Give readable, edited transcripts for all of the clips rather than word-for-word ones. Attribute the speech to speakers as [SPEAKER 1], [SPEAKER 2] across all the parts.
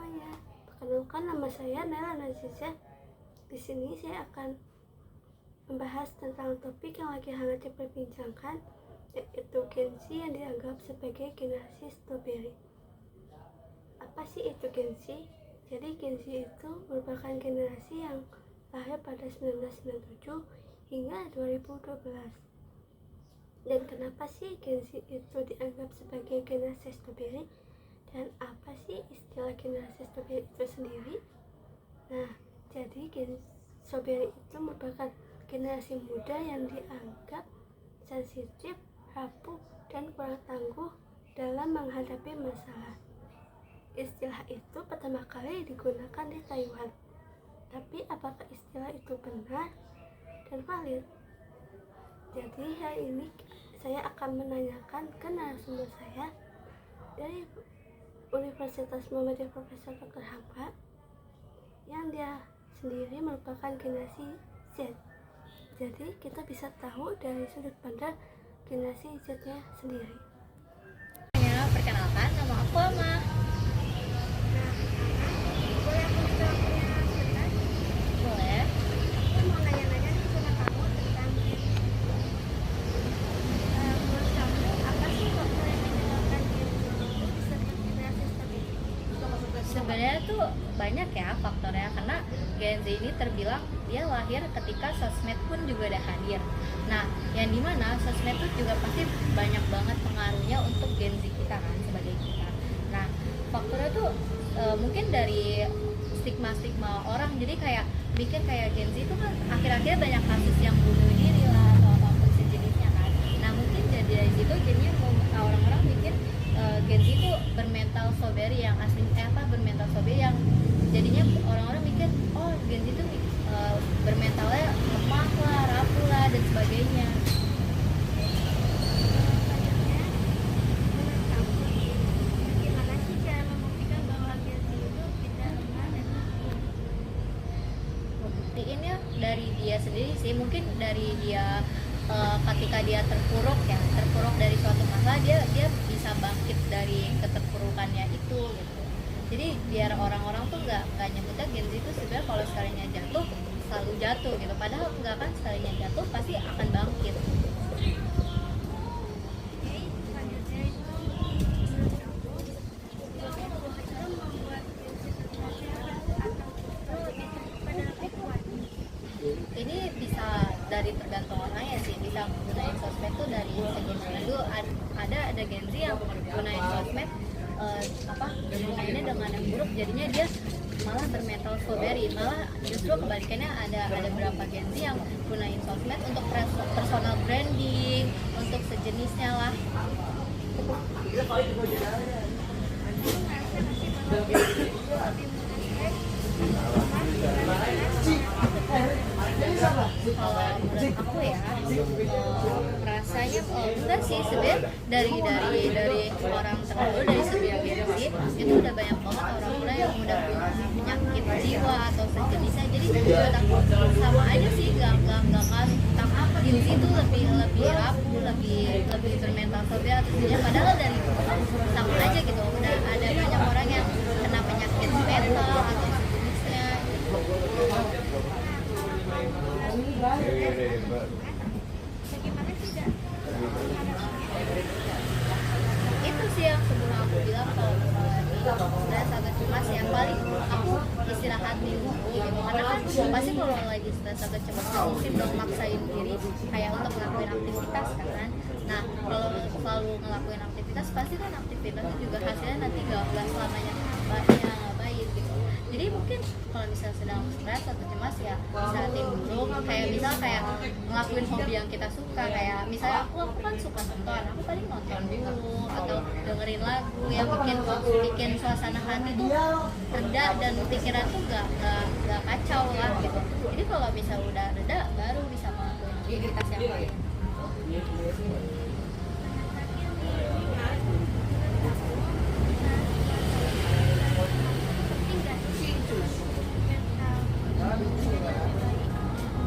[SPEAKER 1] semuanya. Perkenalkan, nama saya Nela Naziza. Di sini saya akan membahas tentang topik yang lagi hangat diperbincangkan, yaitu Gen Z yang dianggap sebagai generasi strawberry. Apa sih itu Gen Z? Jadi Gen Z itu merupakan generasi yang lahir pada 1997 hingga 2012. Dan kenapa sih Gen Z itu dianggap sebagai generasi strawberry? Dan apa sih istilah generasi strawberry itu sendiri? Nah, jadi Gen strawberry itu merupakan generasi muda yang dianggap sensitif, rapuh, dan kurang tangguh dalam menghadapi masalah. Istilah itu pertama kali digunakan di Taiwan. Tapi apakah istilah itu benar dan valid? Jadi hari ini saya akan menanyakan ke narasumber saya dari Universitas Muhammadiyah Profesor Dr. Hamka, yang dia sendiri merupakan generasi Z. Jadi kita bisa tahu dari sudut pandang generasi Z-nya sendiri.
[SPEAKER 2] Perkenalkan, nama aku Ama.
[SPEAKER 1] Boleh aku minta waktunya sebentar?
[SPEAKER 2] Boleh.
[SPEAKER 1] Aku mau nanya-nanya nih sama kamu tentang menurut kamu apa sih faktor yang menyebabkan Gen Z itu disebut generasi strawberry?
[SPEAKER 2] Sebenarnya tuh banyak ya faktornya, karena Gen Z ini terbilang dia lahir ketika sosmed pun juga udah hadir. Nah, yang dimana sosmed tuh juga pasti banyak banget pengaruhnya untuk Gen Z kita kan, sebagai kita. Nah, faktornya tuh mungkin dari stigma-stigma orang, jadi kayak bikin kayak Gen Z itu kan akhir-akhir banyak kasus yang bunuh diri lah atau apapun sejenisnya kan. Nah, mungkin dari situ jadinya orang-orang mikir Gen Z itu bermental strawberry yang asli bermental strawberry yang jadinya orang-orang mikir oh Gen Z itu bermentalnya lemah lah, rapuh lah dan sebagainya.
[SPEAKER 1] Selanjutnya, menurut kamu bagaimana sih cara membuktikan bahwa Gen Z itu tidak lemah dan rapuh?
[SPEAKER 2] Buktiinnya dari dia sendiri sih, mungkin dari dia ketika dia terpuruk dari suatu masalah, dia bisa bangkit dari keterpurukannya itu gitu. Jadi biar orang-orang tuh nggak nyebutnya Gen Z itu sebenarnya kalau sekalinya jatuh selalu jatuh gitu, padahal nggak kan, sekalinya jatuh pasti akan bangkit.
[SPEAKER 1] Oke, selanjutnya itu menurut kamu itu membuat Gen Z generasi rapuh atau justru lebih pada lebih kuat?
[SPEAKER 2] Ini bisa dari tergantung orangnya sih, bisa menggunakan sosmed tuh dari segi mana dulu. Ada Gen Z yang menggunakan sosmed gunainnya dengan yang buruk, jadinya dia malah bermental strawberry. Malah justru kebalikannya, ada beberapa Gen Z yang gunain sosmed untuk personal branding, untuk sejenisnya lah. Kalau menurut aku ya, rasanya enggak sih sebenarnya, dari orang terdahulu, dari sebelum Gen Z itu udah banyak banget orang-orang yang udah punya penyakit jiwa atau sejenisnya. Jadi menurut aku sama aja sih, nggak kan Gen Z itu lebih rapuh, lebih bermental strawberry atau sejenisnya, padahal dari itu sama aja gitu. Udah ada banyak orang yang kena penyakit mental atau sejenisnya gitu.
[SPEAKER 1] Bagaimana sih
[SPEAKER 2] Itu sih yang sebelum aku bilang, kalau stres atau cemas yang paling aku istirahat dulu gitu, karena kan pasti kalau lagi stres atau cemas mungkin dong maksain diri kayak untuk ngelakuin aktivitas kan. Nah, kalau selalu ngelakuin aktivitas pasti kan aktivitasnya juga hasilnya nanti gak selamanya ngapain gitu. Jadi mungkin kalau misalnya sedang stres atau cemas ya istirahatin dulu, kayak ngelakuin hobi yang kita suka. Kayak misalnya aku kan suka nonton, aku paling nonton dulu atau dengerin lagu yang bikin suasana hati tuh reda dan pikiran tuh gak kacau lah gitu. Jadi kalau misalnya udah reda baru bisa melakukan aktivitas yang lain.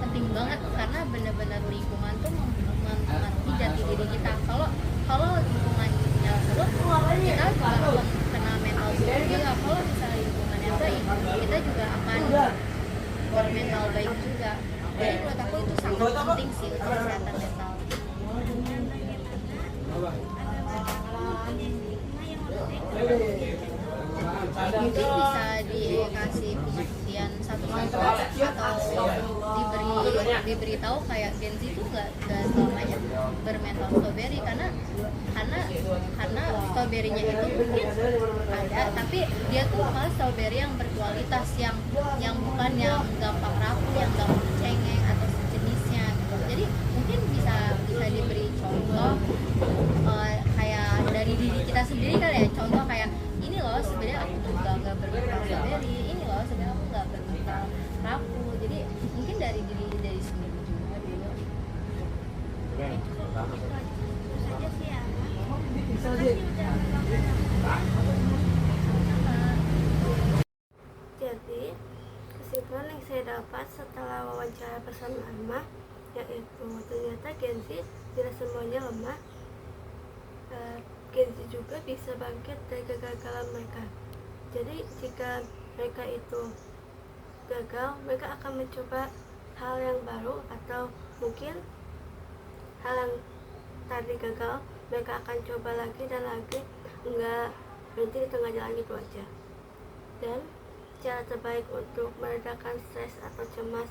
[SPEAKER 2] Penting banget, karena benar-benar lingkungan tuh mempengaruhi jati diri kita. Kalau lingkungannya buruk, kita juga kena mental buruk juga. Kalau misalnya lingkungan penting sih untuk kesehatan mental. Mungkin bisa dikasih pengertian satu-satu atau diberi tahu kayak Gen Z itu nggak selamanya bermental strawberry karena strawberry-nya itu mungkin ada, tapi dia tuh malah strawberry yang berkualitas, yang bukan yang gampang rapuh, yang gampang cengeng atau sejenisnya gitu. Jadi mungkin bisa diberi contoh kayak dari diri kita sendiri kali ya, contoh kayak ini loh sebenarnya aku nggak bermental strawberry, ini loh sebenarnya aku nggak bermental rapuh. Jadi mungkin dari diri sendiri juga gitu.
[SPEAKER 1] Itu saja sih ya. Makasih udah Jadi kesimpulan yang saya dapat setelah wawancara bersama Alma yaitu ternyata Gen Z tidak semuanya lemah. Gen Z juga bisa bangkit dari kegagalan mereka. Jadi jika mereka itu gagal, mereka akan mencoba hal yang baru, atau mungkin hal yang tadi gagal mereka akan coba lagi dan lagi, enggak berhenti di tengah jalan gitu aja. Dan cara terbaik untuk meredakan stres atau cemas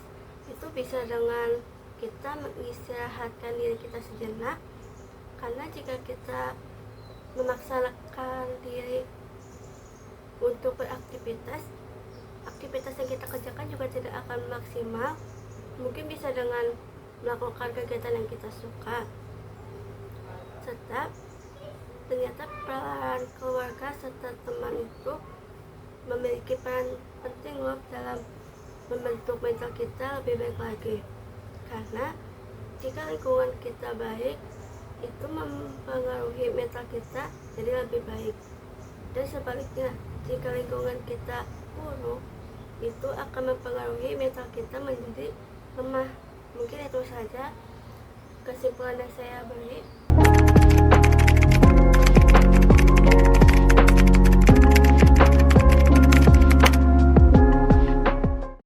[SPEAKER 1] itu bisa dengan kita mengistirahatkan diri kita sejenak, karena jika kita memaksakan diri untuk beraktivitas, aktivitas yang kita kerjakan juga tidak akan maksimal. Mungkin bisa dengan melakukan kegiatan yang kita suka. Serta ternyata peran keluarga serta teman itu memiliki peran penting loh dalam membentuk mental kita lebih baik lagi. Karena jika lingkungan kita baik, itu mempengaruhi mental kita jadi lebih baik. Dan sebaliknya, jika lingkungan kita buruk, itu akan mempengaruhi mental kita menjadi lemah. Mungkin itu saja kesimpulan yang saya beri.